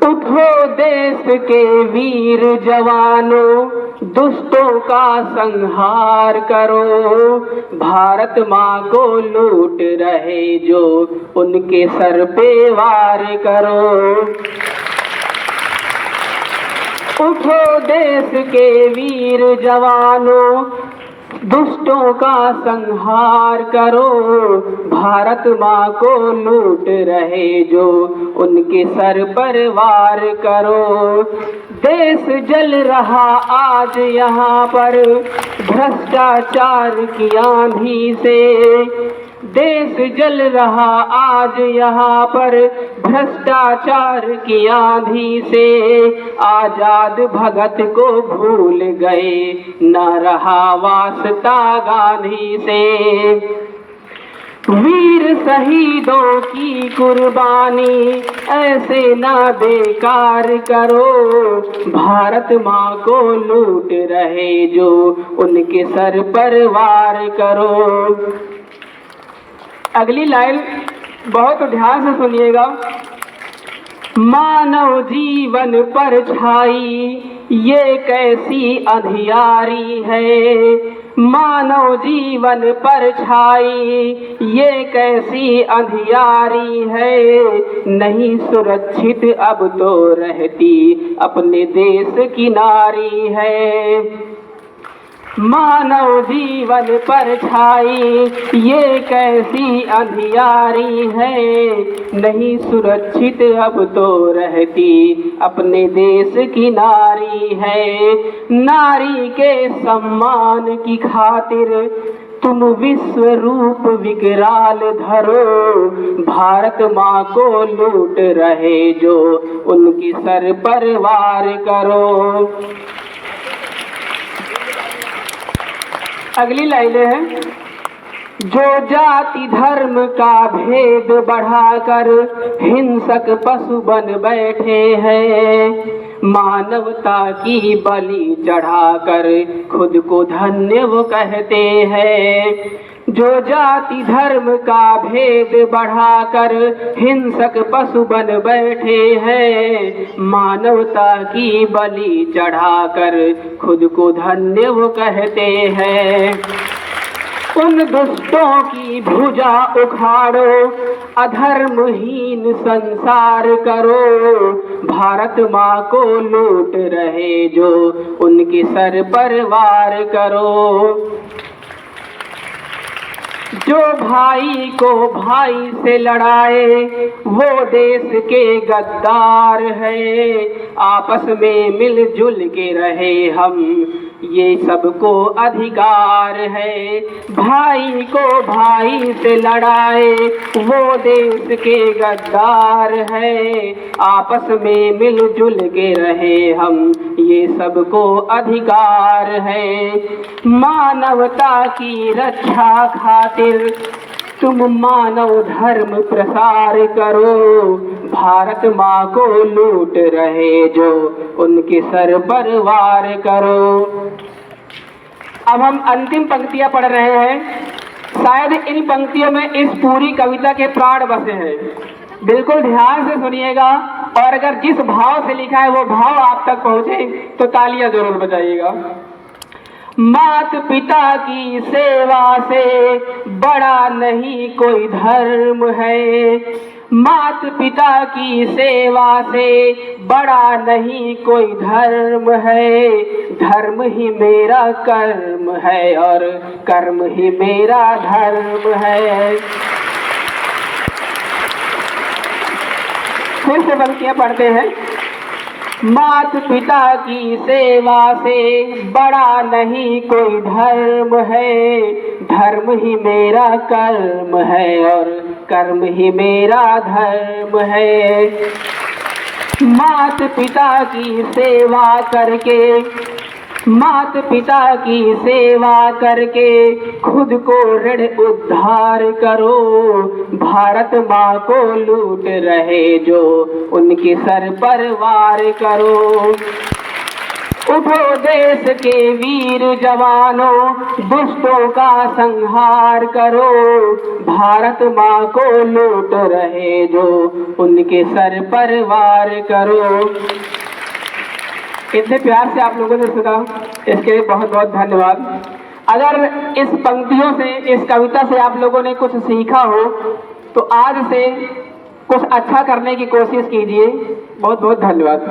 उठो देश के वीर जवानों, दुष्टों का संहार करो। भारत माँ को लूट रहे जो, उनके सर पे वार करो। उठो देश के वीर जवानों, दुष्टों का संहार करो। भारत माँ को लूट रहे जो, उनके सर पर वार करो। देश जल रहा आज यहाँ पर भ्रष्टाचार की आंधी से। देश जल रहा आज यहाँ पर भ्रष्टाचार की आंधी से। आजाद भगत को भूल गए, न रहा वास्ता गांधी से। वीर शहीदों की कुर्बानी ऐसे ना बेकार करो। भारत माँ को लूट रहे जो, उनके सर पर वार करो। अगली लाइन बहुत ध्यान से सुनिएगा। मानव जीवन पर छाई ये कैसी अंधियारी है। मानव जीवन पर छाई ये कैसी अंधियारी है। नहीं सुरक्षित अब तो रहती अपने देश की नारी है। मानव जीवन पर छाई ये कैसी अंधियारी है। नहीं सुरक्षित अब तो रहती अपने देश की नारी है। नारी के सम्मान की खातिर तुम विश्व रूप विकराल धरो। भारत माँ को लूट रहे जो, उनकी सर पर वार करो। अगली लाइनें हैं। जो जाति धर्म का भेद बढ़ाकर हिंसक पशु बन बैठे हैं। मानवता की बलि चढ़ाकर खुद को धन्य वो कहते हैं। जो जाति धर्म का भेद बढ़ाकर हिंसक पशु बन बैठे हैं। मानवता की बलि चढ़ाकर खुद को धन्य वो कहते हैं। उन दुष्टों की भुजा उखाड़ो, अधर्महीन संसार करो। भारत माँ को लूट रहे जो, उनके सर पर वार करो। जो भाई को भाई से लड़ाए वो देश के गद्दार है। आपस में मिलजुल के रहे हम, ये सबको अधिकार है। भाई को भाई से लड़ाए वो देश के गद्दार है। आपस में मिलजुल के रहे हम, ये सबको अधिकार है। मानवता की रक्षा खातिर तुम मानव धर्म प्रसार करो। भारत माँ को लूट रहे जो, उनके सर पर वार करो। अब हम अंतिम पंक्तियां पढ़ रहे हैं। शायद इन पंक्तियों में इस पूरी कविता के प्राण बसे हैं। बिल्कुल ध्यान से सुनिएगा, और अगर जिस भाव से लिखा है वो भाव आप तक पहुंचे तो तालियां जरूर बजाइएगा। मात पिता की सेवा से बड़ा नहीं कोई धर्म है। मात पिता की सेवा से बड़ा नहीं कोई धर्म है। धर्म ही मेरा कर्म है और कर्म ही मेरा धर्म है। फिर से पंक्तियां पढ़ते हैं। मात पिता की सेवा से बड़ा नहीं कोई धर्म है। धर्म ही मेरा कर्म है और कर्म ही मेरा धर्म है। मात पिता की सेवा करके, मात पिता की सेवा करके खुद को ऋण उद्धार करो। भारत माँ को लूट रहे जो, उनके सर पर वार करो। उठो देश के वीर जवानों, दुष्टों का संहार करो, भारत माँ को लूट रहे जो उनके सर पर वार करो। इतने प्यार से आप लोगों ने सुना, इसके लिए बहुत बहुत धन्यवाद। अगर इस पंक्तियों से, इस कविता से आप लोगों ने कुछ सीखा हो तो आज से कुछ अच्छा करने की कोशिश कीजिए। बहुत बहुत धन्यवाद।